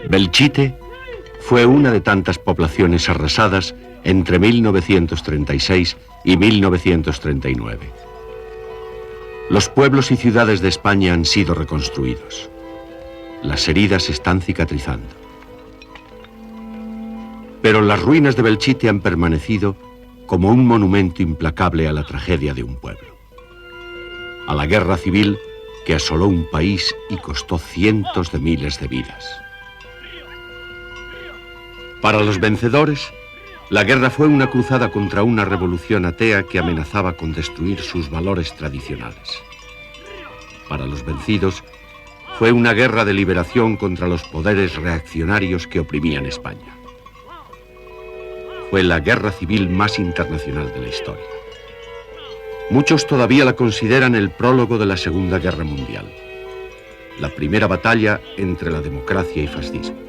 Belchite fue una de tantas poblaciones arrasadas entre 1936 y 1939. Los pueblos y ciudades de España han sido reconstruidos. Las heridas están cicatrizando. Pero las ruinas de Belchite han permanecido como un monumento implacable a la tragedia de un pueblo. A la guerra civil que asoló un país y costó cientos de miles de vidas. Para los vencedores, la guerra fue una cruzada contra una revolución atea que amenazaba con destruir sus valores tradicionales. Para los vencidos, fue una guerra de liberación contra los poderes reaccionarios que oprimían España. Fue la guerra civil más internacional de la historia. Muchos todavía la consideran el prólogo de la Segunda Guerra Mundial, la primera batalla entre la democracia y fascismo.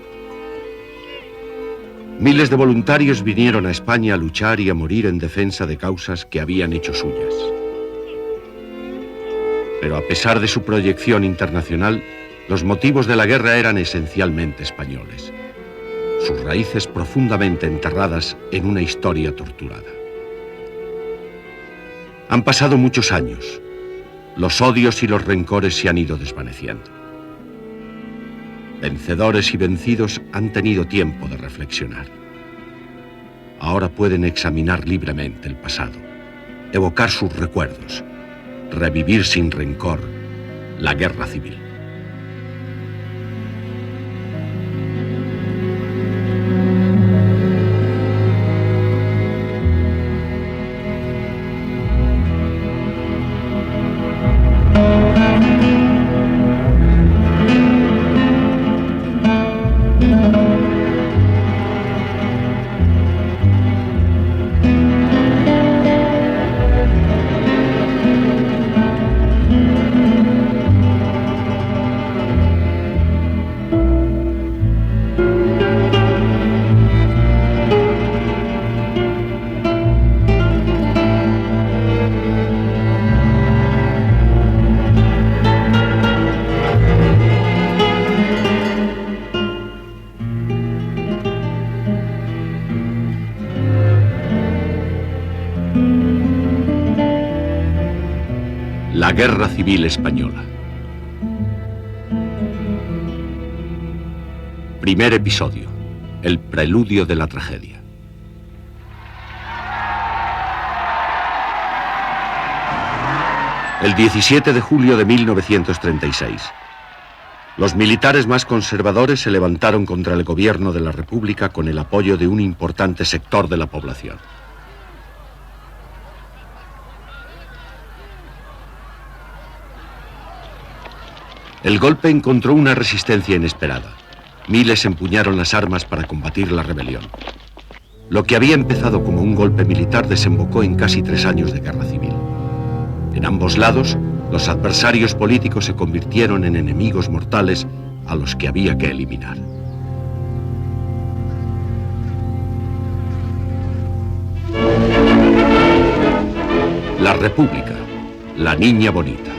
Miles de voluntarios vinieron a España a luchar y a morir en defensa de causas que habían hecho suyas. Pero a pesar de su proyección internacional, los motivos de la guerra eran esencialmente españoles, sus raíces profundamente enterradas en una historia torturada. Han pasado muchos años. Los odios y los rencores se han ido desvaneciendo. Vencedores y vencidos han tenido tiempo de reflexionar. Ahora pueden examinar libremente el pasado, evocar sus recuerdos, revivir sin rencor la guerra civil. La Guerra Civil Española. Primer episodio. El preludio de la tragedia. El 17 de julio de 1936. Los militares más conservadores se levantaron contra el gobierno de la República con el apoyo de un importante sector de la población. El golpe encontró una resistencia inesperada. Miles empuñaron las armas para combatir la rebelión. Lo que había empezado como un golpe militar desembocó en casi 3 años de guerra civil. En ambos lados, los adversarios políticos se convirtieron en enemigos mortales a los que había que eliminar. La República, la niña bonita.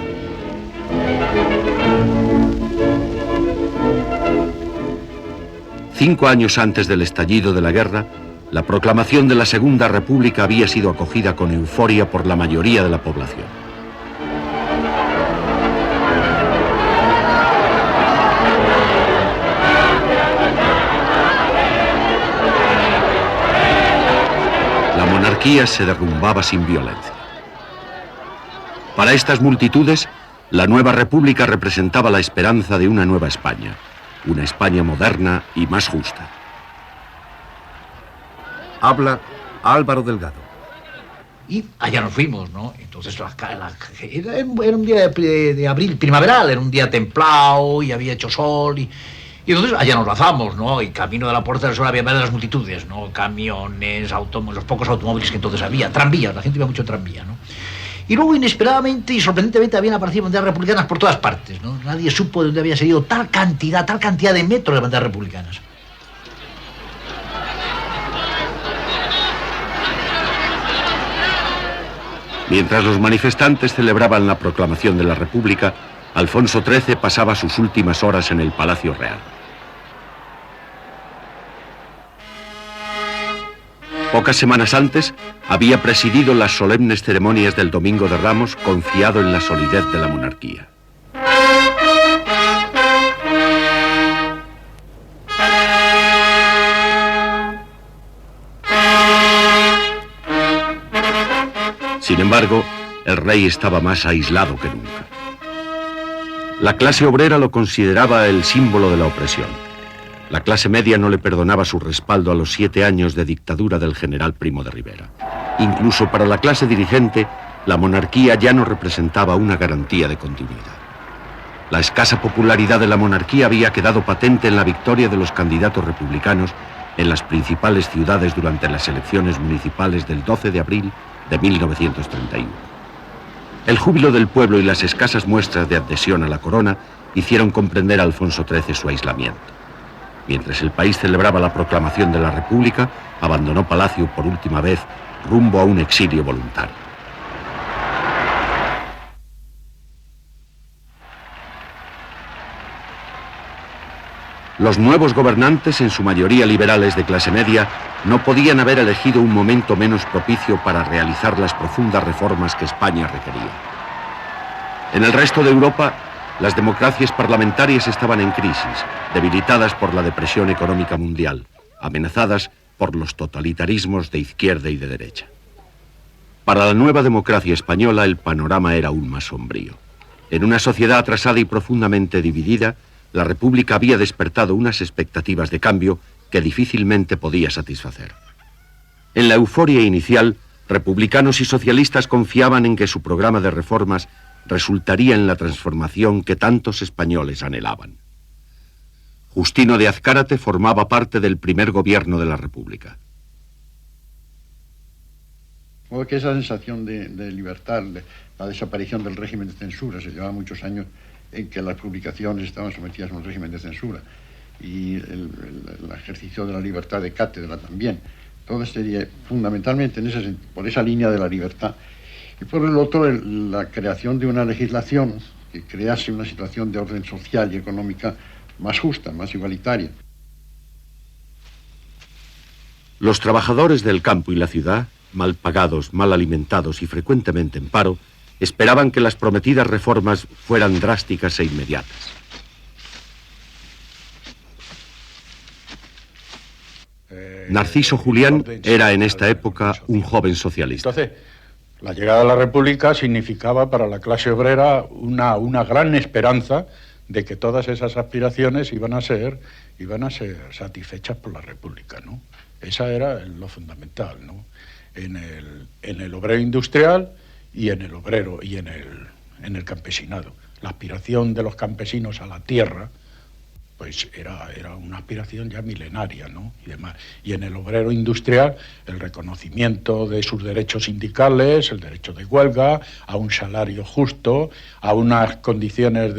Cinco años antes del estallido de la guerra, la proclamación de la Segunda República había sido acogida con euforia por la mayoría de la población. La monarquía se derrumbaba sin violencia. Para estas multitudes, la nueva república representaba la esperanza de una nueva España. Una España moderna y más justa. Habla Álvaro Delgado. Y allá nos fuimos, ¿no? Entonces era un día de abril primaveral, era un día templado y había hecho sol y entonces allá nos lanzamos, ¿no? Y camino de la Puerta del Sol había varias multitudes, ¿no? Camiones, los pocos automóviles que entonces había, tranvías, la gente iba mucho en tranvía, ¿no? Y luego, inesperadamente y sorprendentemente, habían aparecido banderas republicanas por todas partes, ¿no? Nadie supo de dónde había salido tal cantidad de metros de banderas republicanas. Mientras los manifestantes celebraban la proclamación de la República, Alfonso XIII pasaba sus últimas horas en el Palacio Real. Pocas semanas antes, había presidido las solemnes ceremonias del Domingo de Ramos, confiado en la solidez de la monarquía. Sin embargo, el rey estaba más aislado que nunca. La clase obrera lo consideraba el símbolo de la opresión. La clase media no le perdonaba su respaldo a los 7 años de dictadura del general Primo de Rivera. Incluso para la clase dirigente, la monarquía ya no representaba una garantía de continuidad. La escasa popularidad de la monarquía había quedado patente en la victoria de los candidatos republicanos en las principales ciudades durante las elecciones municipales del 12 de abril de 1931. El júbilo del pueblo y las escasas muestras de adhesión a la corona hicieron comprender a Alfonso XIII su aislamiento. Mientras el país celebraba la proclamación de la República, abandonó Palacio por última vez rumbo a un exilio voluntario. Los nuevos gobernantes, en su mayoría liberales de clase media, no podían haber elegido un momento menos propicio para realizar las profundas reformas que España requería. En el resto de Europa, las democracias parlamentarias estaban en crisis, debilitadas por la depresión económica mundial, amenazadas por los totalitarismos de izquierda y de derecha. Para la nueva democracia española el panorama era aún más sombrío. En una sociedad atrasada y profundamente dividida, la República había despertado unas expectativas de cambio que difícilmente podía satisfacer. En la euforia inicial, republicanos y socialistas confiaban en que su programa de reformas resultaría en la transformación que tantos españoles anhelaban. Justino de Azcárate formaba parte del primer gobierno de la República. Que esa sensación de libertad, la desaparición del régimen de censura, se llevaba muchos años en que las publicaciones estaban sometidas a un régimen de censura y el ejercicio de la libertad de cátedra también. Todo sería fundamentalmente por esa línea de la libertad. Y por el otro, la creación de una legislación que crease una situación de orden social y económica más justa, más igualitaria. Los trabajadores del campo y la ciudad, mal pagados, mal alimentados y frecuentemente en paro, esperaban que las prometidas reformas fueran drásticas e inmediatas. Narciso Julián era en esta época un joven socialista. Entonces, la llegada de la República significaba para la clase obrera una gran esperanza de que todas esas aspiraciones iban a ser satisfechas por la República, ¿no? Esa era lo fundamental, ¿no? En el obrero industrial y en el obrero y en el campesinado. La aspiración de los campesinos a la tierra, pues era una aspiración ya milenaria, ¿no? Y demás. Y en el obrero industrial, el reconocimiento de sus derechos sindicales, el derecho de huelga, a un salario justo, a unas condiciones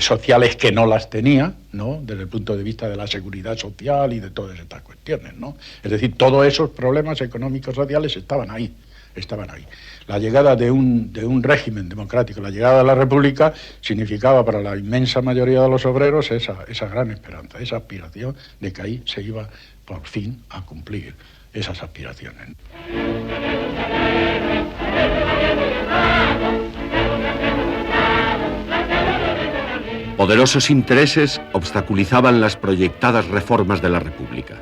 sociales que no las tenía, ¿no? Desde el punto de vista de la seguridad social y de todas estas cuestiones, ¿no? Es decir, todos esos problemas económicos sociales estaban ahí. La llegada de un régimen democrático, la llegada de la República, significaba para la inmensa mayoría de los obreros esa gran esperanza, esa aspiración de que ahí se iba por fin a cumplir esas aspiraciones. Poderosos intereses obstaculizaban las proyectadas reformas de la República.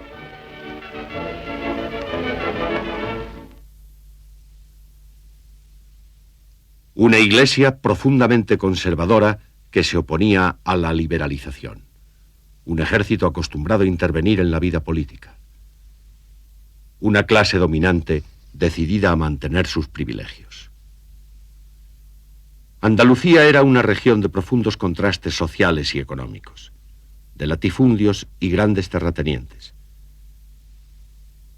Una iglesia profundamente conservadora que se oponía a la liberalización. Un ejército acostumbrado a intervenir en la vida política. Una clase dominante decidida a mantener sus privilegios. Andalucía era una región de profundos contrastes sociales y económicos, de latifundios y grandes terratenientes.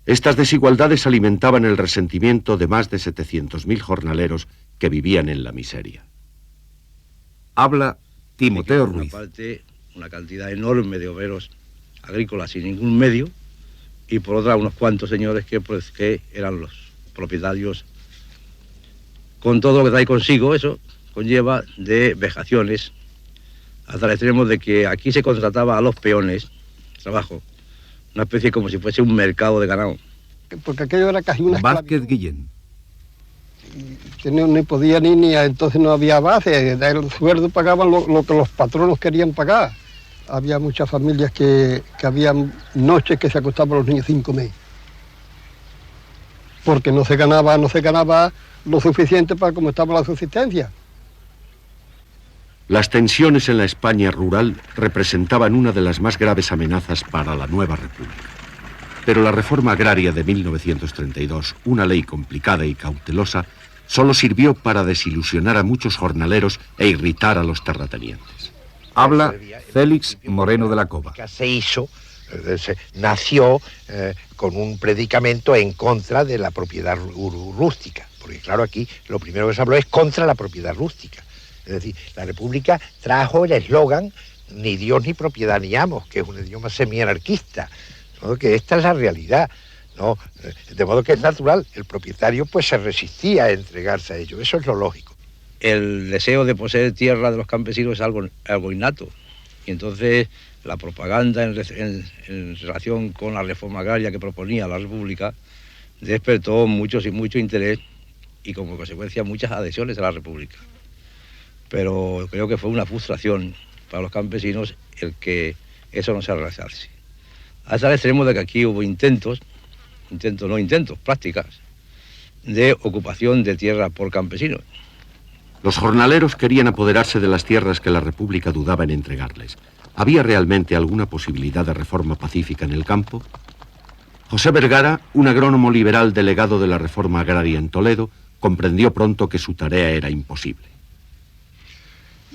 Estas desigualdades alimentaban el resentimiento de más de 700.000 jornaleros que vivían en la miseria. Habla Timoteo Ruiz. Por una parte, una cantidad enorme de obreros agrícolas sin ningún medio, y por otra, unos cuantos señores que eran los propietarios, con todo lo que trae consigo. Eso conlleva de vejaciones, hasta el extremo de que aquí se contrataba a los peones, trabajo, una especie como si fuese un mercado de ganado. porque aquello era casi una Vázquez Guillén. Que no podía entonces no había base, el sueldo pagaban lo que los patronos querían pagar. Había muchas familias que habían noches que se acostaban los niños sin comer. Porque no se ganaba lo suficiente para como estaba la subsistencia. Las tensiones en la España rural representaban una de las más graves amenazas para la nueva república. Pero la reforma agraria de 1932, una ley complicada y cautelosa, solo sirvió para desilusionar a muchos jornaleros e irritar a los terratenientes. Habla Félix Moreno de la Cova. Se hizo, nació con un predicamento en contra de la propiedad rústica. Porque claro, aquí lo primero que se habló es contra la propiedad rústica. Es decir, la República trajo el eslogan ni Dios ni propiedad ni amos, que es un idioma semi-anarquista. De modo que esta es la realidad, ¿no? De modo que es natural, el propietario pues se resistía a entregarse a ello, eso es lo lógico. El deseo de poseer tierra de los campesinos es algo innato. Y entonces la propaganda en relación con la reforma agraria que proponía la República despertó mucho interés y como consecuencia muchas adhesiones a la República. Pero creo que fue una frustración para los campesinos el que eso no se realizase. Hasta el extremo de que aquí hubo prácticas de ocupación de tierra por campesinos. Los jornaleros querían apoderarse de las tierras que la República dudaba en entregarles. ¿Había realmente alguna posibilidad de reforma pacífica en el campo? José Vergara, un agrónomo liberal delegado de la reforma agraria en Toledo, comprendió pronto que su tarea era imposible.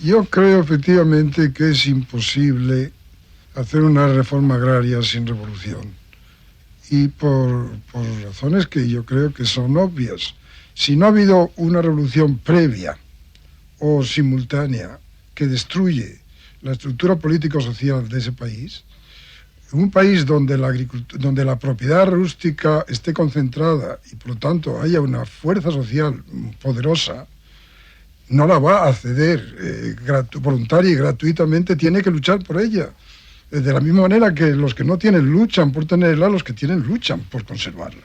Yo creo efectivamente que es imposible hacer una reforma agraria sin revolución. Y por razones que yo creo que son obvias. Si no ha habido una revolución previa o simultánea que destruye la estructura político-social de ese país, un país donde la propiedad rústica esté concentrada y por lo tanto haya una fuerza social poderosa, no la va a ceder voluntaria y gratuitamente, tiene que luchar por ella. De la misma manera que los que no tienen luchan por tenerla, los que tienen luchan por conservarla.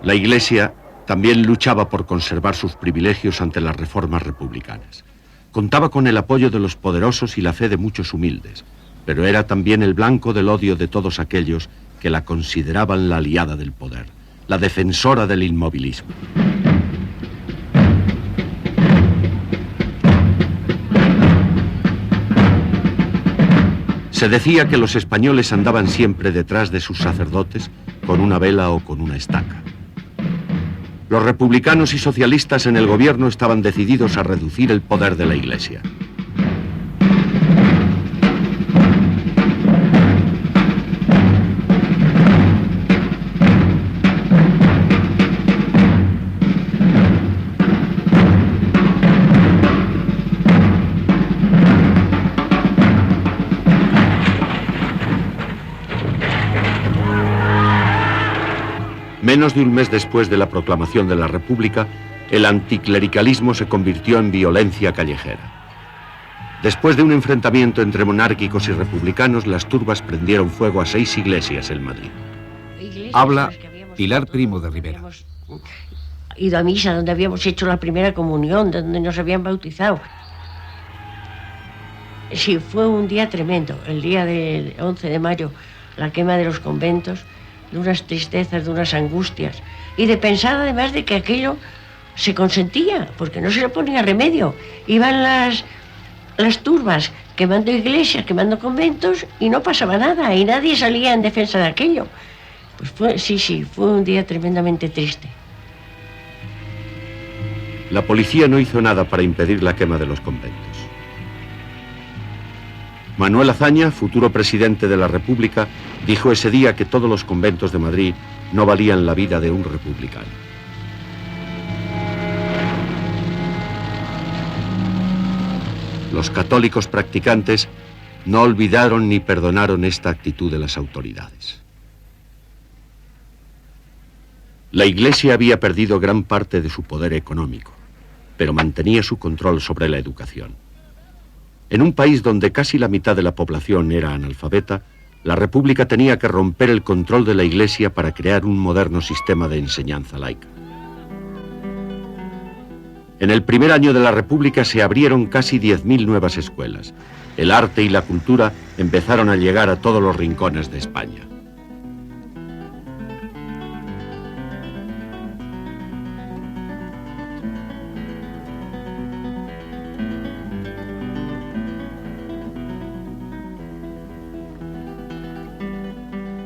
La Iglesia también luchaba por conservar sus privilegios ante las reformas republicanas. Contaba con el apoyo de los poderosos y la fe de muchos humildes, pero era también el blanco del odio de todos aquellos que la consideraban la aliada del poder, la defensora del inmovilismo. Se decía que los españoles andaban siempre detrás de sus sacerdotes con una vela o con una estaca. Los republicanos y socialistas en el gobierno estaban decididos a reducir el poder de la Iglesia. Menos de un mes después de la proclamación de la República, el anticlericalismo se convirtió en violencia callejera. Después de un enfrentamiento entre monárquicos y republicanos, las turbas prendieron fuego a 6 iglesias en Madrid. Habla Pilar Primo de Rivera. Habíamos ido a misa, donde habíamos hecho la primera comunión, donde nos habían bautizado. Sí, fue un día tremendo, el día del 11 de mayo, la quema de los conventos, de unas tristezas, de unas angustias, y de pensar además de que aquello se consentía, porque no se le ponía remedio. Iban las turbas quemando iglesias, quemando conventos, y no pasaba nada, y nadie salía en defensa de aquello. Pues fue un día tremendamente triste. La policía no hizo nada para impedir la quema de los conventos. Manuel Azaña, futuro presidente de la República, dijo ese día que todos los conventos de Madrid no valían la vida de un republicano. Los católicos practicantes no olvidaron ni perdonaron esta actitud de las autoridades. La Iglesia había perdido gran parte de su poder económico, pero mantenía su control sobre la educación. En un país donde casi la mitad de la población era analfabeta, La República tenía que romper el control de la Iglesia para crear un moderno sistema de enseñanza laica. En el primer año de la República se abrieron casi 10.000 nuevas escuelas. El arte y la cultura empezaron a llegar a todos los rincones de España.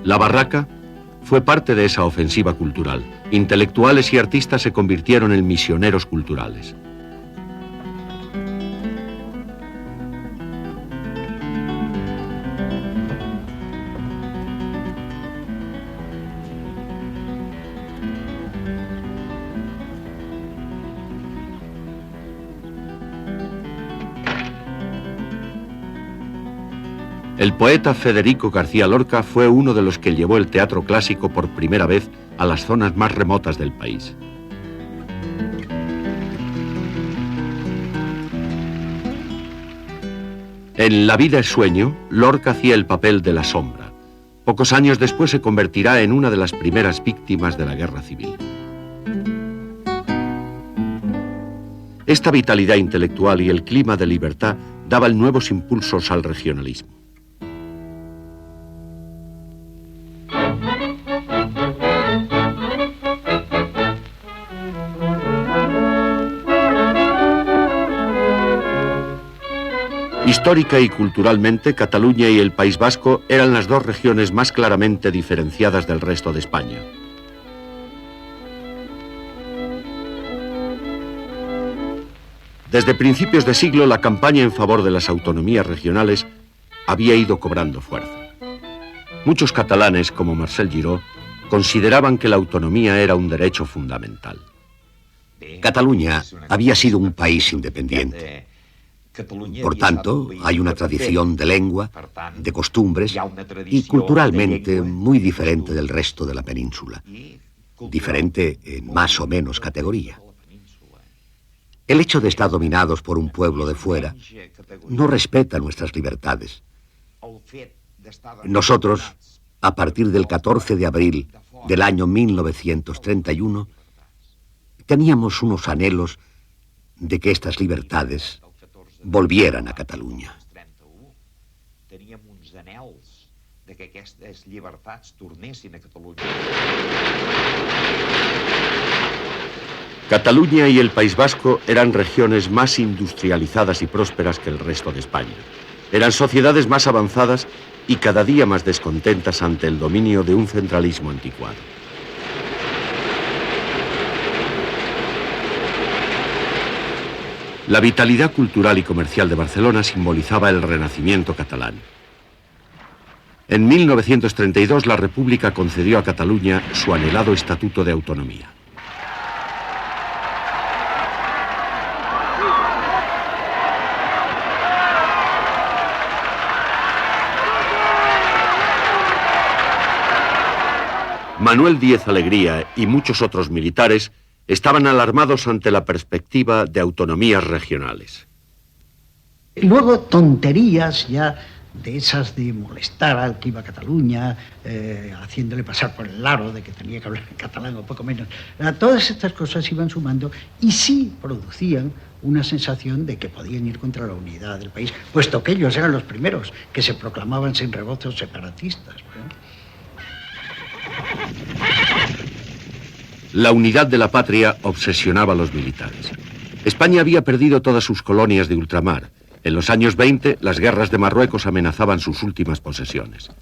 La Barraca fue parte de esa ofensiva cultural. Intelectuales y artistas se convirtieron en misioneros culturales. El poeta Federico García Lorca fue uno de los que llevó el teatro clásico por primera vez a las zonas más remotas del país. En La vida es sueño, Lorca hacía el papel de la sombra. Pocos años después se convertirá en una de las primeras víctimas de la guerra civil. Esta vitalidad intelectual y el clima de libertad daban nuevos impulsos al regionalismo. Histórica y culturalmente, Cataluña y el País Vasco eran las dos regiones más claramente diferenciadas del resto de España. Desde principios de siglo, la campaña en favor de las autonomías regionales había ido cobrando fuerza. Muchos catalanes, como Marcel Giró, consideraban que la autonomía era un derecho fundamental. Cataluña había sido un país independiente. Por tanto, hay una tradición de lengua, de costumbres y culturalmente muy diferente del resto de la península. Diferente en más o menos categoría. El hecho de estar dominados por un pueblo de fuera no respeta nuestras libertades. Nosotros, a partir del 14 de abril del año 1931, teníamos unos anhelos de que estas libertades volvieran a Cataluña. Cataluña y el País Vasco eran regiones más industrializadas y prósperas que el resto de España. Eran sociedades más avanzadas y cada día más descontentas ante el dominio de un centralismo anticuado. La vitalidad cultural y comercial de Barcelona simbolizaba el renacimiento catalán. En 1932 la República concedió a Cataluña su anhelado Estatuto de Autonomía. Manuel Díez Alegría y muchos otros militares estaban alarmados ante la perspectiva de autonomías regionales. Y luego tonterías ya de esas de molestar al que iba a Cataluña, haciéndole pasar por el aro de que tenía que hablar en catalán o poco menos. Todas estas cosas iban sumando y sí producían una sensación de que podían ir contra la unidad del país, puesto que ellos eran los primeros que se proclamaban sin rebozos separatistas, ¿no? La unidad de la patria obsesionaba a los militares. España había perdido todas sus colonias de ultramar. En los años 20, las guerras de Marruecos amenazaban sus últimas posesiones.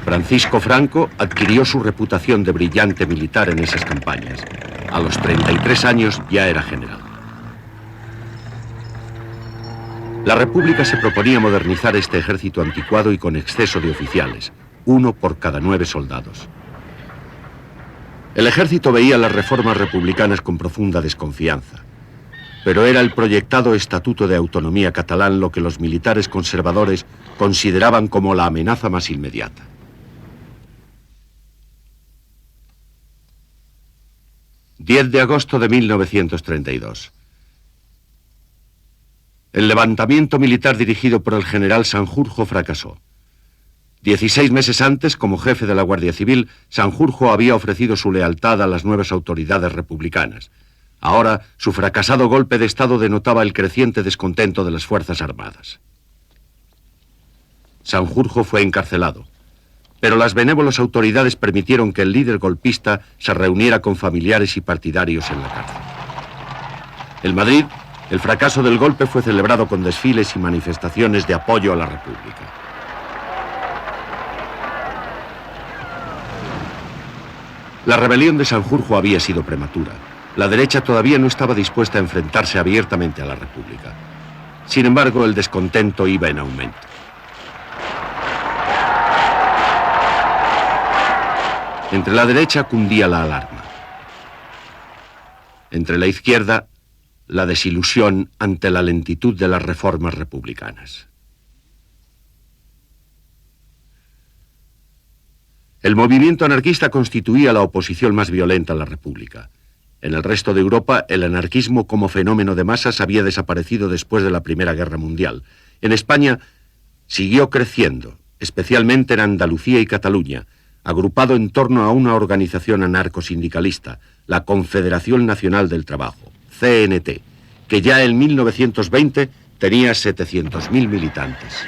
Francisco Franco adquirió su reputación de brillante militar en esas campañas. A los 33 años ya era general. La República se proponía modernizar este ejército anticuado y con exceso de oficiales, uno por cada 9 soldados. El ejército veía las reformas republicanas con profunda desconfianza, pero era el proyectado Estatuto de Autonomía catalán lo que los militares conservadores consideraban como la amenaza más inmediata. ...10 de agosto de 1932... El levantamiento militar dirigido por el general Sanjurjo fracasó. 16 meses antes, como jefe de la Guardia Civil, Sanjurjo había ofrecido su lealtad a las nuevas autoridades republicanas. Ahora, su fracasado golpe de Estado denotaba el creciente descontento de las Fuerzas Armadas. Sanjurjo fue encarcelado, pero las benévolas autoridades permitieron que el líder golpista se reuniera con familiares y partidarios en la cárcel. En Madrid, el fracaso del golpe fue celebrado con desfiles y manifestaciones de apoyo a la República. La rebelión de Sanjurjo había sido prematura. La derecha todavía no estaba dispuesta a enfrentarse abiertamente a la República. Sin embargo, el descontento iba en aumento. Entre la derecha cundía la alarma. Entre la izquierda, la desilusión ante la lentitud de las reformas republicanas. El movimiento anarquista constituía la oposición más violenta a la República. En el resto de Europa, el anarquismo como fenómeno de masas había desaparecido después de la Primera Guerra Mundial. En España siguió creciendo, especialmente en Andalucía y Cataluña, agrupado en torno a una organización anarcosindicalista, la Confederación Nacional del Trabajo, CNT, que ya en 1920 tenía 700.000 militantes.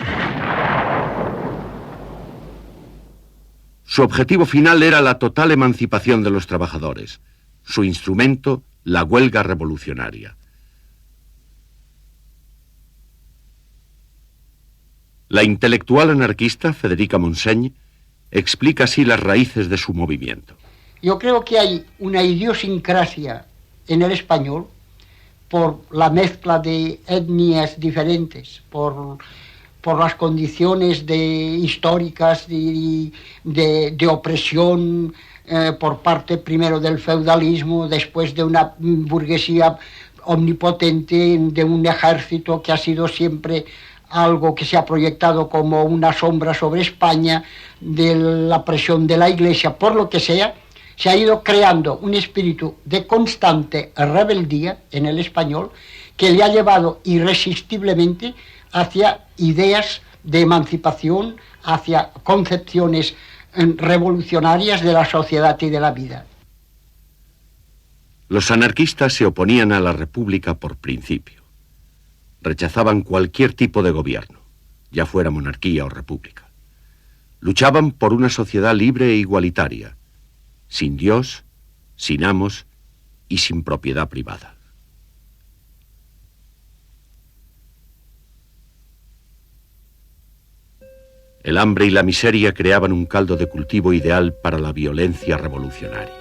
Su objetivo final era la total emancipación de los trabajadores. Su instrumento, la huelga revolucionaria. La intelectual anarquista Federica Montseny explica así las raíces de su movimiento. Yo creo que hay una idiosincrasia en el español por la mezcla de etnias diferentes, por las condiciones históricas de opresión por parte primero del feudalismo, después de una burguesía omnipotente, de un ejército que ha sido siempre algo que se ha proyectado como una sombra sobre España, de la presión de la Iglesia, por lo que sea, se ha ido creando un espíritu de constante rebeldía en el español que le ha llevado irresistiblemente hacia ideas de emancipación, hacia concepciones revolucionarias de la sociedad y de la vida. Los anarquistas se oponían a la República por principio. Rechazaban cualquier tipo de gobierno, ya fuera monarquía o república. Luchaban por una sociedad libre e igualitaria, sin Dios, sin amos y sin propiedad privada. El hambre y la miseria creaban un caldo de cultivo ideal para la violencia revolucionaria.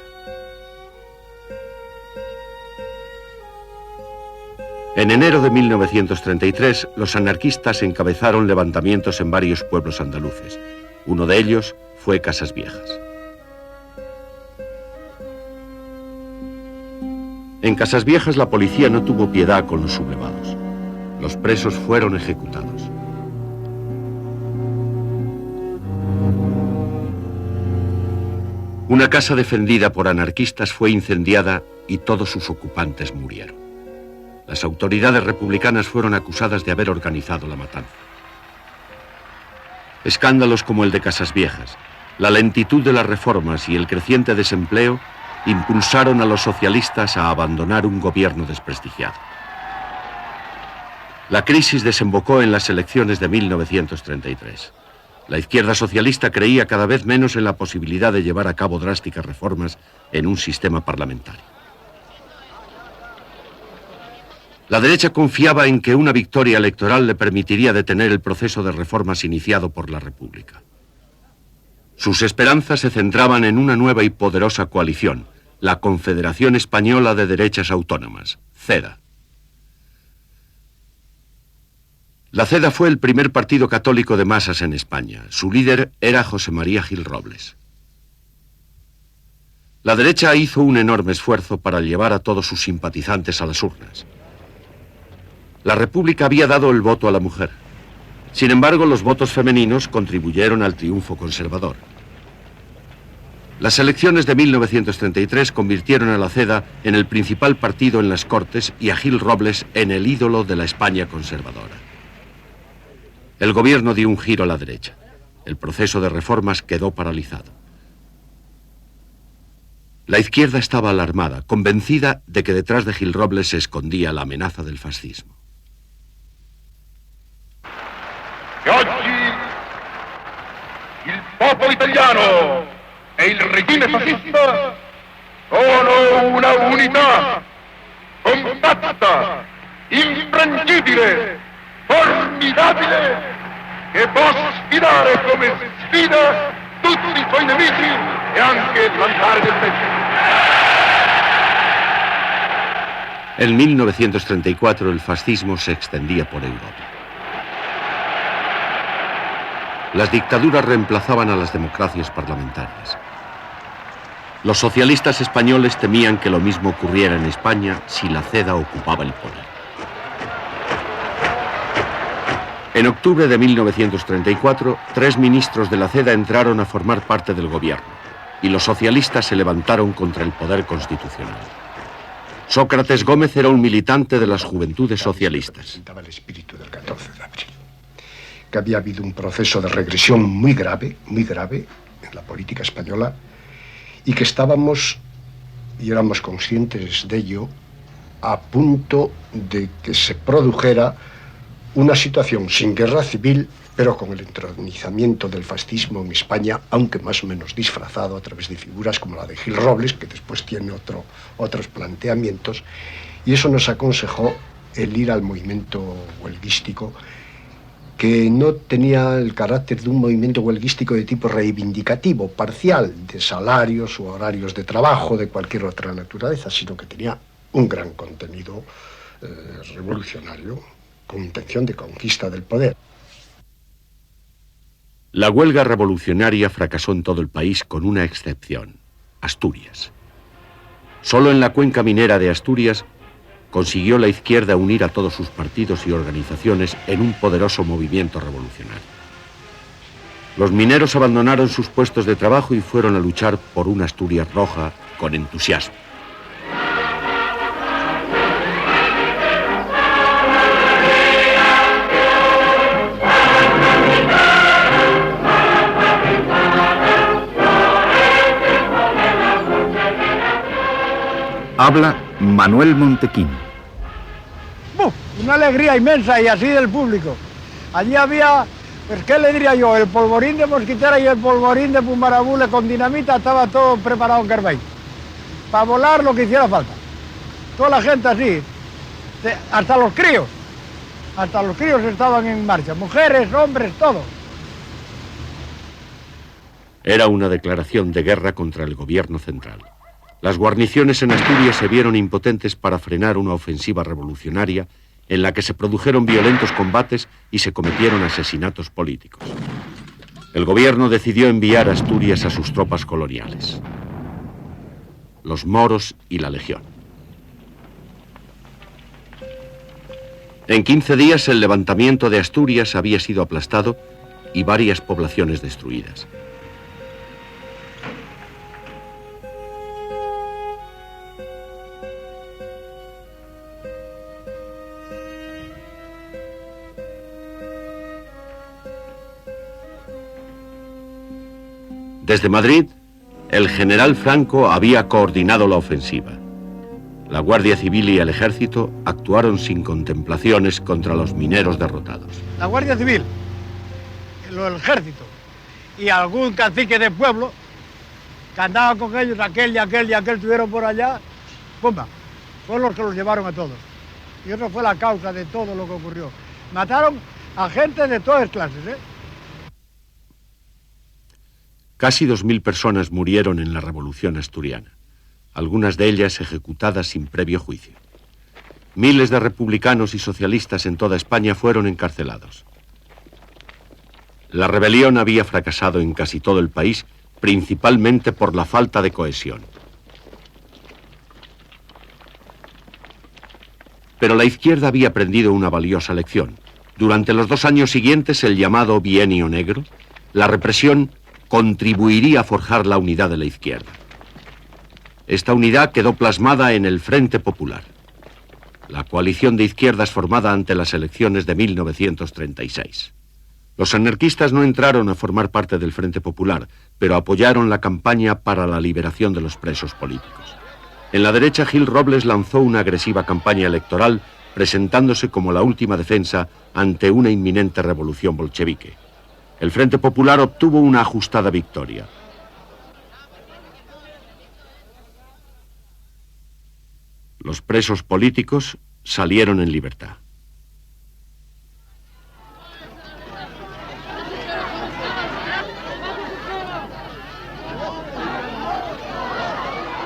En enero de 1933, los anarquistas encabezaron levantamientos en varios pueblos andaluces. Uno de ellos fue Casas Viejas. En Casas Viejas la policía no tuvo piedad con los sublevados. Los presos fueron ejecutados. Una casa defendida por anarquistas fue incendiada y todos sus ocupantes murieron. Las autoridades republicanas fueron acusadas de haber organizado la matanza. Escándalos como el de Casas Viejas, la lentitud de las reformas y el creciente desempleo impulsaron a los socialistas a abandonar un gobierno desprestigiado. La crisis desembocó en las elecciones de 1933. La izquierda socialista creía cada vez menos en la posibilidad de llevar a cabo drásticas reformas en un sistema parlamentario. La derecha confiaba en que una victoria electoral le permitiría detener el proceso de reformas iniciado por la República. Sus esperanzas se centraban en una nueva y poderosa coalición, la Confederación Española de Derechas Autónomas, CEDA. La CEDA fue el primer partido católico de masas en España. Su líder era José María Gil Robles. La derecha hizo un enorme esfuerzo para llevar a todos sus simpatizantes a las urnas. La República había dado el voto a la mujer. Sin embargo, los votos femeninos contribuyeron al triunfo conservador. Las elecciones de 1933 convirtieron a la CEDA en el principal partido en las Cortes y a Gil Robles en el ídolo de la España conservadora. El gobierno dio un giro a la derecha. El proceso de reformas quedó paralizado. La izquierda estaba alarmada, convencida de que detrás de Gil Robles se escondía la amenaza del fascismo. Che oggi il popolo italiano e il regime fascista sono una unità compatta, infrangibile, formidabile, che può sfidare come sfida tutti i suoi nemici e anche lanciare del peggio. En 1934 el fascismo se extendía por Europa. Las dictaduras reemplazaban a las democracias parlamentarias. Los socialistas españoles temían que lo mismo ocurriera en España si la CEDA ocupaba el poder. En octubre de 1934, 3 ministros de la CEDA entraron a formar parte del gobierno y los socialistas se levantaron contra el poder constitucional. Sócrates Gómez era un militante de las Juventudes Socialistas. El espíritu del 14 de abril. Que había habido un proceso de regresión muy grave en la política española y que estábamos, y éramos conscientes de ello, a punto de que se produjera una situación sin guerra civil, pero con el entronizamiento del fascismo en España, aunque más o menos disfrazado a través de figuras como la de Gil Robles, que después tiene otros planteamientos, y eso nos aconsejó el ir al movimiento huelguístico, que no tenía el carácter de un movimiento huelguístico de tipo reivindicativo, parcial, de salarios o horarios de trabajo, de cualquier otra naturaleza, sino que tenía un gran contenido revolucionario, con intención de conquista del poder. La huelga revolucionaria fracasó en todo el país con una excepción, Asturias. Solo en la cuenca minera de Asturias consiguió la izquierda unir a todos sus partidos y organizaciones en un poderoso movimiento revolucionario. Los mineros abandonaron sus puestos de trabajo y fueron a luchar por una Asturias roja con entusiasmo. Habla Manuel Montequín. Una alegría inmensa y así del público. Allí había, pues qué le diría yo, el polvorín de Mosquitera y el polvorín de Pumarabule con dinamita, estaba todo preparado en Carbay. Para volar lo que hiciera falta. Toda la gente así, hasta los críos estaban en marcha, mujeres, hombres, todo. Era una declaración de guerra contra el gobierno central. Las guarniciones en Asturias se vieron impotentes para frenar una ofensiva revolucionaria en la que se produjeron violentos combates y se cometieron asesinatos políticos. El gobierno decidió enviar a Asturias a sus tropas coloniales, los moros y la Legión. En 15 días el levantamiento de Asturias había sido aplastado y varias poblaciones destruidas. Desde Madrid, el general Franco había coordinado la ofensiva. La Guardia Civil y el Ejército actuaron sin contemplaciones contra los mineros derrotados. La Guardia Civil, el Ejército y algún cacique de pueblo que andaba con ellos, aquel estuvieron por allá, ¡pumba! Fueron los que los llevaron a todos. Y eso fue la causa de todo lo que ocurrió. Mataron a gente de todas clases, ¿eh? Casi 2000 personas murieron en la Revolución Asturiana, algunas de ellas ejecutadas sin previo juicio. Miles de republicanos y socialistas en toda España fueron encarcelados. La rebelión había fracasado en casi todo el país, principalmente por la falta de cohesión. Pero la izquierda había aprendido una valiosa lección. Durante los 2 años siguientes, el llamado Bienio Negro, la represión contribuiría a forjar la unidad de la izquierda. Esta unidad quedó plasmada en el Frente Popular, la coalición de izquierdas formada ante las elecciones de 1936. Los anarquistas no entraron a formar parte del Frente Popular, pero apoyaron la campaña para la liberación de los presos políticos. En la derecha, Gil Robles lanzó una agresiva campaña electoral, presentándose como la última defensa ante una inminente revolución bolchevique. El Frente Popular obtuvo una ajustada victoria. Los presos políticos salieron en libertad.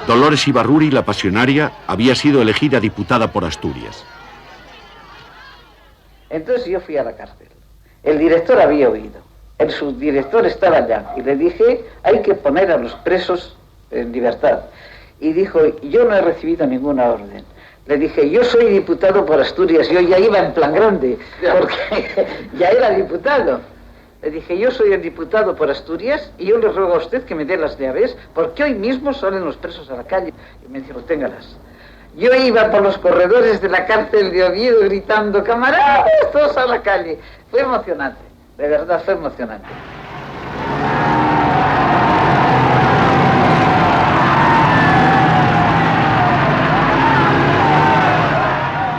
Dolores Ibarruri, la pasionaria, había sido elegida diputada por Asturias. Entonces yo fui a la cárcel. El director había oído. El subdirector estaba allá. Y le dije, hay que poner a los presos en libertad. Y dijo, yo no he recibido ninguna orden. Le dije, yo soy diputado por Asturias. Yo ya iba en plan grande, porque ya era diputado. Le dije, yo soy el diputado por Asturias y yo le ruego a usted que me dé las llaves, porque hoy mismo salen los presos a la calle. Y me dijo, téngalas. Yo iba por los corredores de la cárcel de Oviedo gritando, camaradas, todos a la calle. Fue emocionante, de verdad fue emocionante.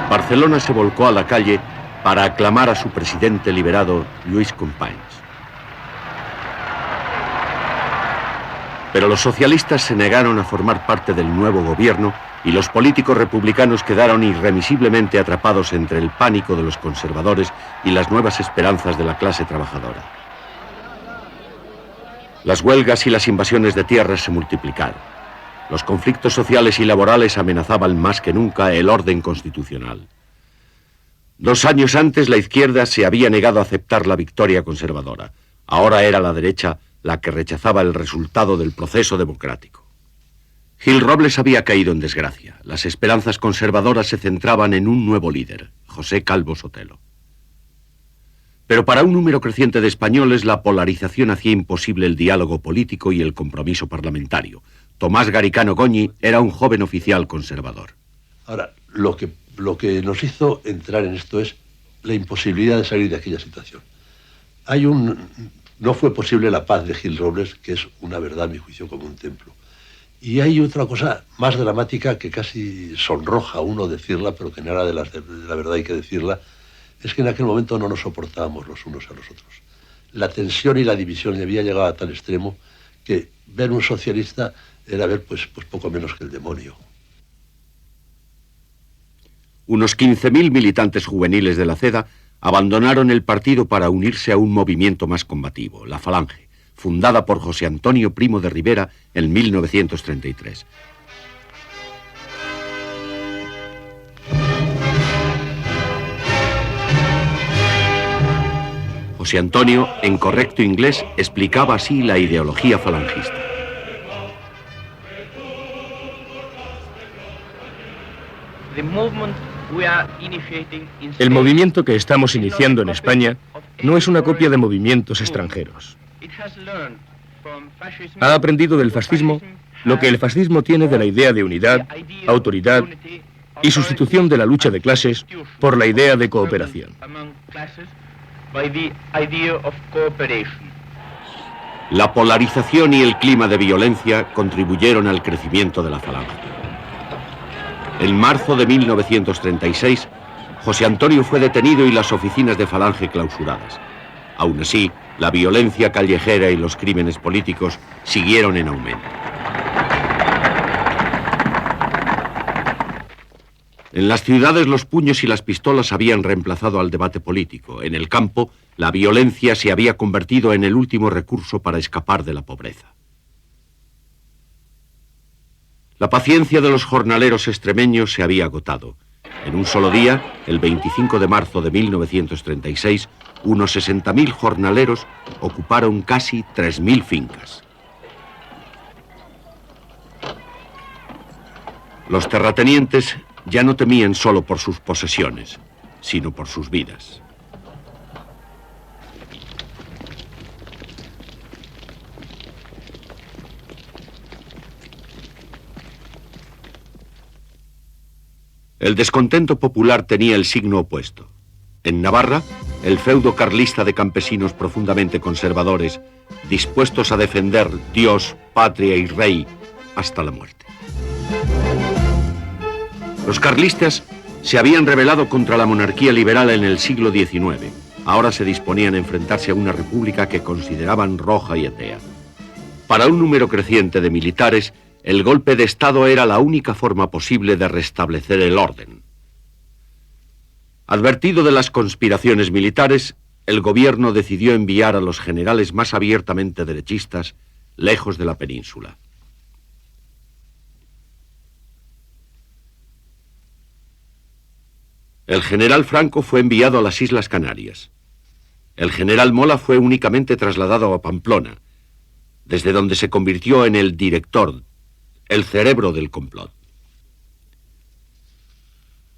Barcelona se volcó a la calle para aclamar a su presidente liberado, Lluís Companys. Pero los socialistas se negaron a formar parte del nuevo gobierno y los políticos republicanos quedaron irremisiblemente atrapados entre el pánico de los conservadores y las nuevas esperanzas de la clase trabajadora. Las huelgas y las invasiones de tierras se multiplicaron. Los conflictos sociales y laborales amenazaban más que nunca el orden constitucional. 2 años antes, la izquierda se había negado a aceptar la victoria conservadora. Ahora era la derecha la que rechazaba el resultado del proceso democrático. Gil Robles había caído en desgracia. Las esperanzas conservadoras se centraban en un nuevo líder, José Calvo Sotelo. Pero para un número creciente de españoles, la polarización hacía imposible el diálogo político y el compromiso parlamentario. Tomás Garicano Goñi era un joven oficial conservador. Ahora, lo que nos hizo entrar en esto es la imposibilidad de salir de aquella situación. No fue posible la paz de Gil Robles, que es una verdad, a mi juicio, como un templo. Y hay otra cosa más dramática que casi sonroja a uno decirla, pero que nada de la verdad hay que decirla, es que en aquel momento no nos soportábamos los unos a los otros. La tensión y la división había llegado a tal extremo que ver un socialista era ver pues poco menos que el demonio. Unos 15.000 militantes juveniles de la CEDA abandonaron el partido para unirse a un movimiento más combativo, la Falange, fundada por José Antonio Primo de Rivera en 1933. José Antonio, en correcto inglés, explicaba así la ideología falangista. El movimiento que estamos iniciando en España no es una copia de movimientos extranjeros. Ha aprendido del fascismo lo que el fascismo tiene de la idea de unidad, autoridad y sustitución de la lucha de clases por la idea de cooperación. La polarización y el clima de violencia contribuyeron al crecimiento de la Falange. En marzo de 1936, José Antonio fue detenido y las oficinas de Falange clausuradas. Aún así, la violencia callejera y los crímenes políticos siguieron en aumento. En las ciudades los puños y las pistolas habían reemplazado al debate político. En el campo, la violencia se había convertido en el último recurso para escapar de la pobreza. La paciencia de los jornaleros extremeños se había agotado. En un solo día, el 25 de marzo de 1936, unos 60.000 jornaleros ocuparon casi 3.000 fincas. Los terratenientes ya no temían solo por sus posesiones, sino por sus vidas. El descontento popular tenía el signo opuesto. En Navarra, el feudo carlista de campesinos profundamente conservadores, dispuestos a defender Dios, patria y rey hasta la muerte. Los carlistas se habían rebelado contra la monarquía liberal en el siglo XIX. Ahora se disponían a enfrentarse a una república que consideraban roja y atea. Para un número creciente de militares, el golpe de Estado era la única forma posible de restablecer el orden. Advertido de las conspiraciones militares, el gobierno decidió enviar a los generales más abiertamente derechistas lejos de la península. El general Franco fue enviado a las Islas Canarias. El general Mola fue únicamente trasladado a Pamplona, desde donde se convirtió en el director, el cerebro del complot.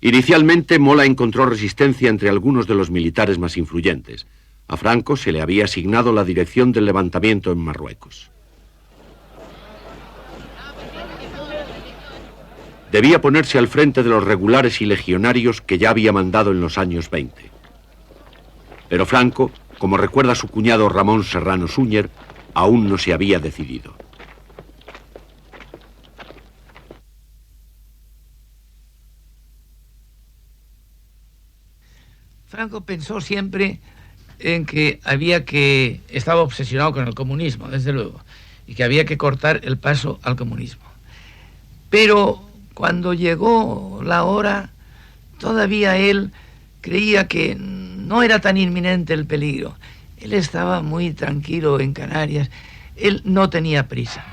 Inicialmente, Mola encontró resistencia entre algunos de los militares más influyentes. A Franco se le había asignado la dirección del levantamiento en Marruecos. Debía ponerse al frente de los regulares y legionarios que ya había mandado en los años 20. Pero Franco, como recuerda su cuñado Ramón Serrano Súñer, aún no se había decidido. Franco pensó siempre en que estaba obsesionado con el comunismo, desde luego, y que había que cortar el paso al comunismo. Pero cuando llegó la hora, todavía él creía que no era tan inminente el peligro. Él estaba muy tranquilo en Canarias, él no tenía prisa.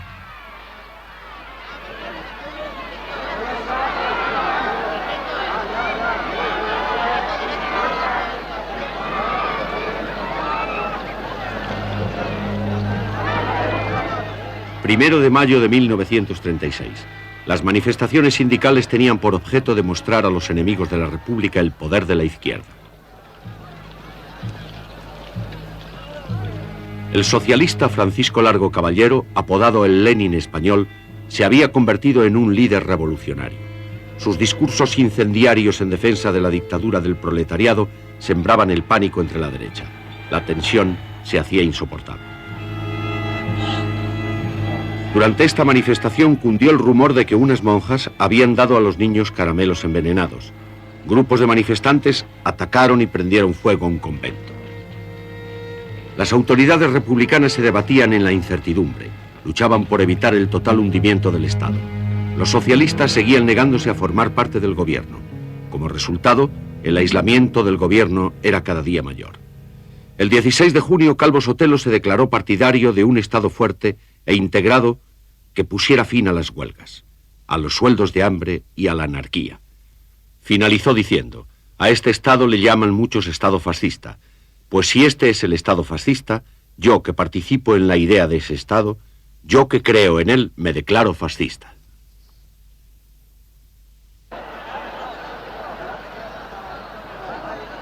Primero de mayo de 1936. Las manifestaciones sindicales tenían por objeto demostrar a los enemigos de la República el poder de la izquierda. El socialista Francisco Largo Caballero, apodado el Lenin español, se había convertido en un líder revolucionario. Sus discursos incendiarios en defensa de la dictadura del proletariado sembraban el pánico entre la derecha. La tensión se hacía insoportable. Durante esta manifestación cundió el rumor de que unas monjas habían dado a los niños caramelos envenenados. Grupos de manifestantes atacaron y prendieron fuego a un convento. Las autoridades republicanas se debatían en la incertidumbre, luchaban por evitar el total hundimiento del Estado. Los socialistas seguían negándose a formar parte del gobierno. Como resultado, el aislamiento del gobierno era cada día mayor. El 16 de junio, Calvo Sotelo se declaró partidario de un Estado fuerte e integrado que pusiera fin a las huelgas, a los sueldos de hambre y a la anarquía. Finalizó diciendo: a este Estado le llaman muchos Estado fascista, pues si este es el Estado fascista, yo que participo en la idea de ese Estado, yo que creo en él, me declaro fascista.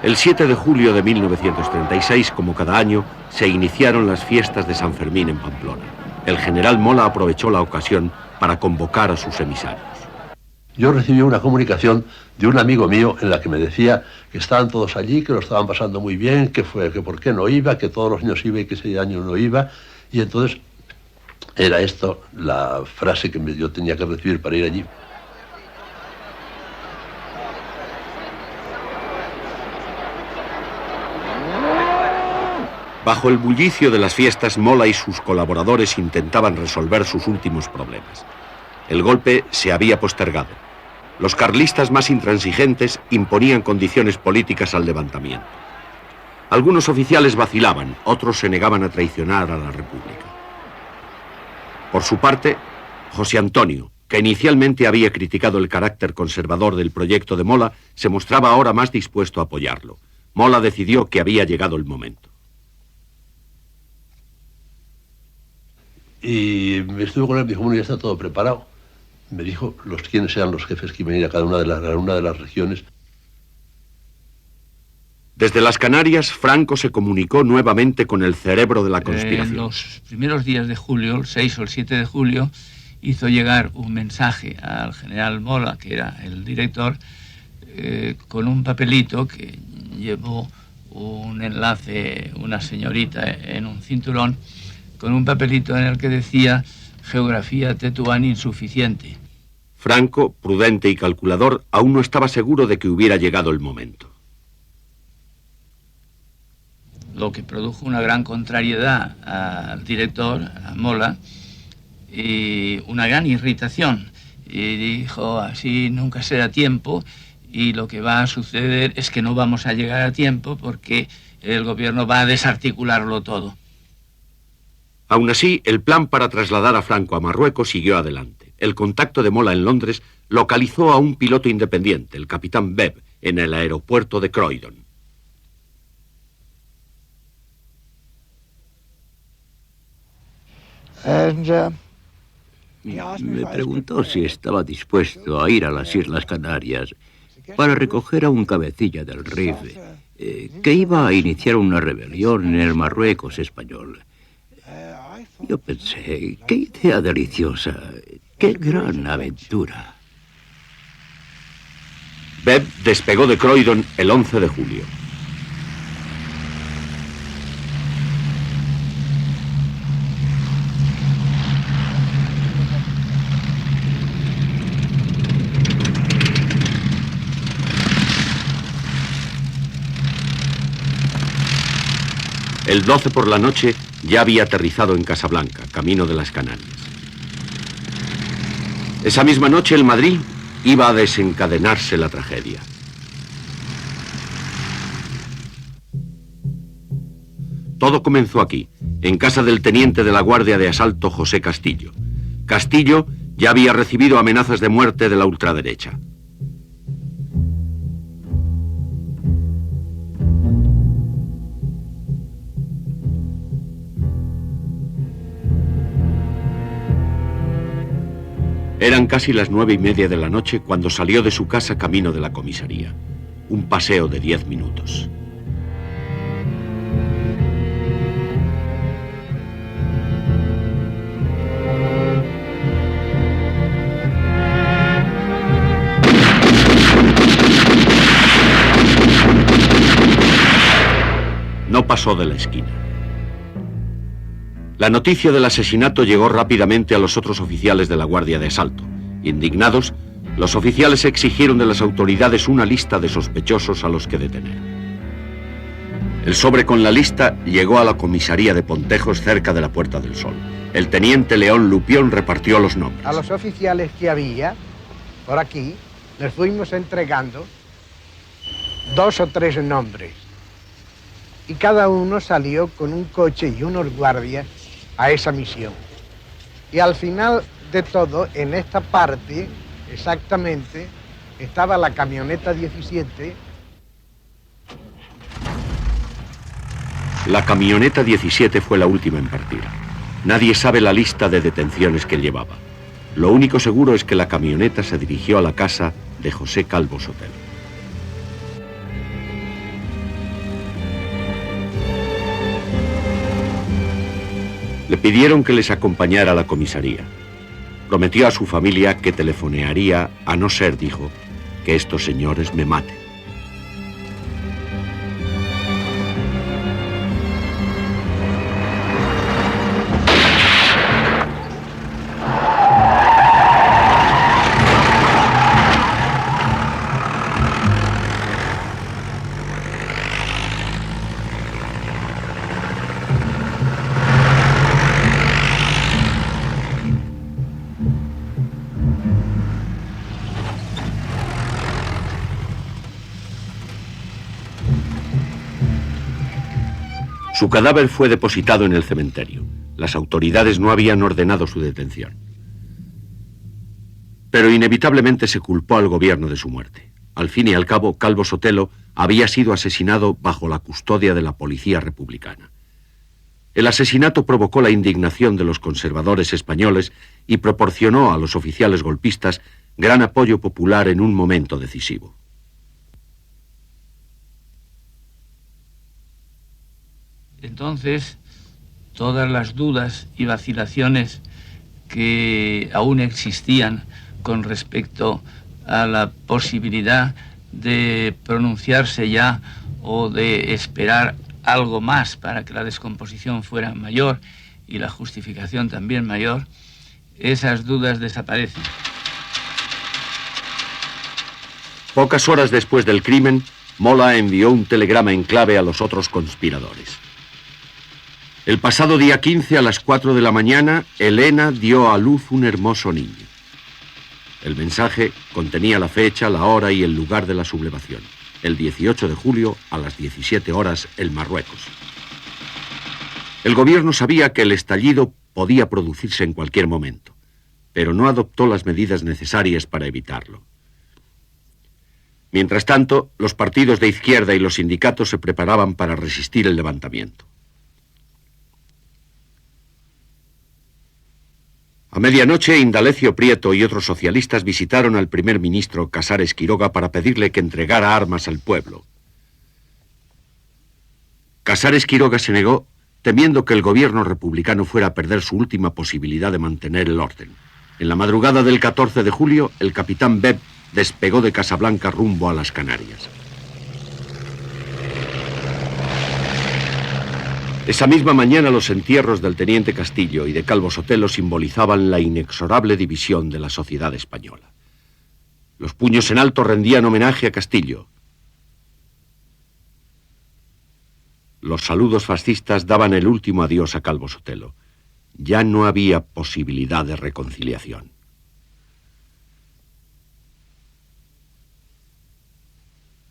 El 7 de julio de 1936, como cada año, se iniciaron las fiestas de San Fermín en Pamplona. El general Mola aprovechó la ocasión para convocar a sus emisarios. Yo recibí una comunicación de un amigo mío en la que me decía que estaban todos allí, que lo estaban pasando muy bien, que por qué no iba, que todos los años iba y que ese año no iba. Y entonces era esto la frase que yo tenía que recibir para ir allí. Bajo el bullicio de las fiestas, Mola y sus colaboradores intentaban resolver sus últimos problemas. El golpe se había postergado. Los carlistas más intransigentes imponían condiciones políticas al levantamiento. Algunos oficiales vacilaban, otros se negaban a traicionar a la República. Por su parte, José Antonio, que inicialmente había criticado el carácter conservador del proyecto de Mola, se mostraba ahora más dispuesto a apoyarlo. Mola decidió que había llegado el momento. Y me estuve con él, me dijo: bueno, ya está todo preparado. Me dijo quiénes eran los jefes que iban a ir a cada una de las regiones. Desde las Canarias, Franco se comunicó nuevamente con el cerebro de la conspiración. En los primeros días de julio, el 6 o el 7 de julio, hizo llegar un mensaje al general Mola, que era el director, con un papelito que llevó un enlace, una señorita en un cinturón, con un papelito en el que decía geografía Tetuán insuficiente. Franco, prudente y calculador, aún no estaba seguro de que hubiera llegado el momento. Lo que produjo una gran contrariedad al director, a Mola, y una gran irritación. Y dijo, así nunca será tiempo, y lo que va a suceder es que no vamos a llegar a tiempo porque el gobierno va a desarticularlo todo. Aún así, el plan para trasladar a Franco a Marruecos siguió adelante. El contacto de Mola en Londres localizó a un piloto independiente, el capitán Webb, en el aeropuerto de Croydon. Me preguntó si estaba dispuesto a ir a las Islas Canarias para recoger a un cabecilla del RIF que iba a iniciar una rebelión en el Marruecos español. Yo pensé, qué idea deliciosa, qué gran aventura. Webb despegó de Croydon el 11 de julio. El 12 por la noche ya había aterrizado en Casablanca, camino de las Canarias. Esa misma noche en Madrid iba a desencadenarse la tragedia. Todo comenzó aquí, en casa del teniente de la Guardia de Asalto José Castillo. Castillo ya había recibido amenazas de muerte de la ultraderecha. Eran casi las 9:30 de la noche cuando salió de su casa camino de la comisaría. Un paseo de 10 minutos. No pasó de la esquina. La noticia del asesinato llegó rápidamente a los otros oficiales de la Guardia de Asalto. Indignados, los oficiales exigieron de las autoridades una lista de sospechosos a los que detener. El sobre con la lista llegó a la comisaría de Pontejos cerca de la Puerta del Sol. El teniente León Lupión repartió los nombres. A los oficiales que había por aquí les fuimos entregando 2 o 3 nombres. Y cada uno salió con un coche y unos guardias a esa misión. Y al final de todo, en esta parte, exactamente, estaba la camioneta 17. La camioneta 17 fue la última en partir. Nadie sabe la lista de detenciones que llevaba. Lo único seguro es que la camioneta se dirigió a la casa de José Calvo Sotelo. Le pidieron que les acompañara a la comisaría. Prometió a su familia que telefonearía, a no ser, dijo, que estos señores me maten. Su cadáver fue depositado en el cementerio. Las autoridades no habían ordenado su detención. Pero inevitablemente se culpó al gobierno de su muerte. Al fin y al cabo, Calvo Sotelo había sido asesinado bajo la custodia de la policía republicana. El asesinato provocó la indignación de los conservadores españoles y proporcionó a los oficiales golpistas gran apoyo popular en un momento decisivo. Entonces, todas las dudas y vacilaciones que aún existían con respecto a la posibilidad de pronunciarse ya o de esperar algo más para que la descomposición fuera mayor y la justificación también mayor, esas dudas desaparecen. Pocas horas después del crimen, Mola envió un telegrama en clave a los otros conspiradores. El pasado día 15 a las 4 de la mañana, Elena dio a luz un hermoso niño. El mensaje contenía la fecha, la hora y el lugar de la sublevación. El 18 de julio a las 17 horas en Marruecos. El gobierno sabía que el estallido podía producirse en cualquier momento, pero no adoptó las medidas necesarias para evitarlo. Mientras tanto, los partidos de izquierda y los sindicatos se preparaban para resistir el levantamiento. A medianoche, Indalecio Prieto y otros socialistas visitaron al primer ministro Casares Quiroga para pedirle que entregara armas al pueblo. Casares Quiroga se negó, temiendo que el gobierno republicano fuera a perder su última posibilidad de mantener el orden. En la madrugada del 14 de julio, el capitán Beb despegó de Casablanca rumbo a las Canarias. Esa misma mañana los entierros del teniente Castillo y de Calvo Sotelo simbolizaban la inexorable división de la sociedad española. Los puños en alto rendían homenaje a Castillo. Los saludos fascistas daban el último adiós a Calvo Sotelo. Ya no había posibilidad de reconciliación.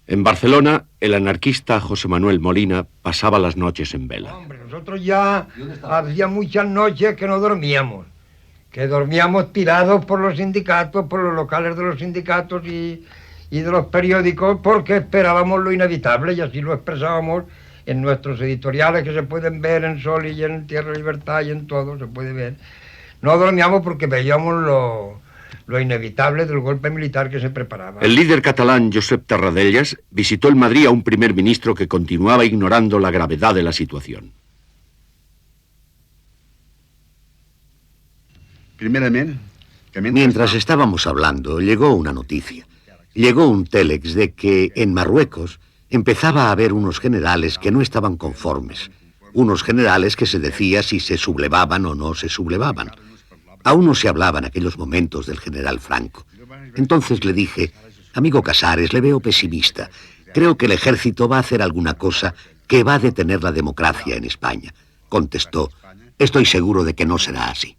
En Barcelona, el anarquista José Manuel Molina pasaba las noches en vela. Hombre, nosotros ya hacía muchas noches que no dormíamos, que dormíamos tirados por los sindicatos, por los locales de los sindicatos y de los periódicos, porque esperábamos lo inevitable y así lo expresábamos en nuestros editoriales que se pueden ver en Sol y en Tierra de Libertad y en todo, se puede ver. No dormíamos porque veíamos lo inevitable del golpe militar que se preparaba. El líder catalán Josep Tarradellas visitó en Madrid a un primer ministro que continuaba ignorando la gravedad de la situación. Mientras estábamos hablando, llegó una noticia. Llegó un télex de que en Marruecos empezaba a haber unos generales que no estaban conformes. Unos generales que se decía si se sublevaban o no se sublevaban. Aún no se hablaba en aquellos momentos del general Franco. Entonces le dije, amigo Casares, le veo pesimista. Creo que el ejército va a hacer alguna cosa que va a detener la democracia en España. Contestó, estoy seguro de que no será así.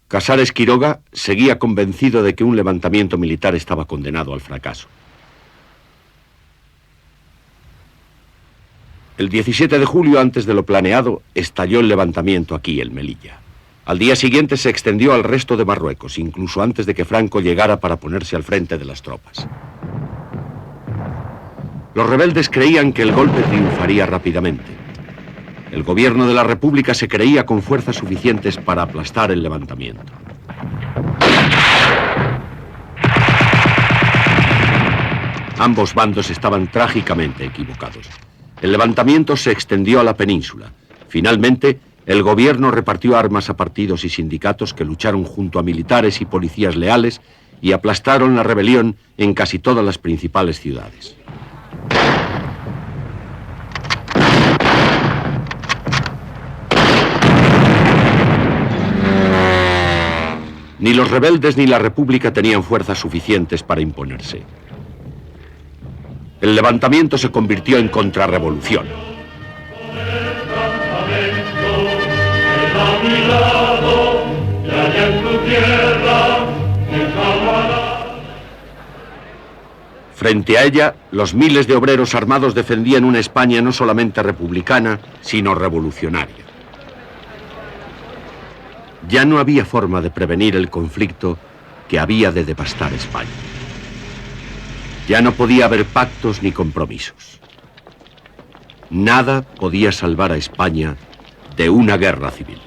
Casares Quiroga seguía convencido de que un levantamiento militar estaba condenado al fracaso. El 17 de julio, antes de lo planeado, estalló el levantamiento aquí, en Melilla. Al día siguiente se extendió al resto de Marruecos, incluso antes de que Franco llegara para ponerse al frente de las tropas. Los rebeldes creían que el golpe triunfaría rápidamente. El gobierno de la República se creía con fuerzas suficientes para aplastar el levantamiento. Ambos bandos estaban trágicamente equivocados. El levantamiento se extendió a la península. Finalmente, el gobierno repartió armas a partidos y sindicatos que lucharon junto a militares y policías leales y aplastaron la rebelión en casi todas las principales ciudades. Ni los rebeldes ni la República tenían fuerzas suficientes para imponerse. El levantamiento se convirtió en contrarrevolución. Frente a ella, los miles de obreros armados defendían una España no solamente republicana, sino revolucionaria. Ya no había forma de prevenir el conflicto que había de devastar España. Ya no podía haber pactos ni compromisos. Nada podía salvar a España de una guerra civil.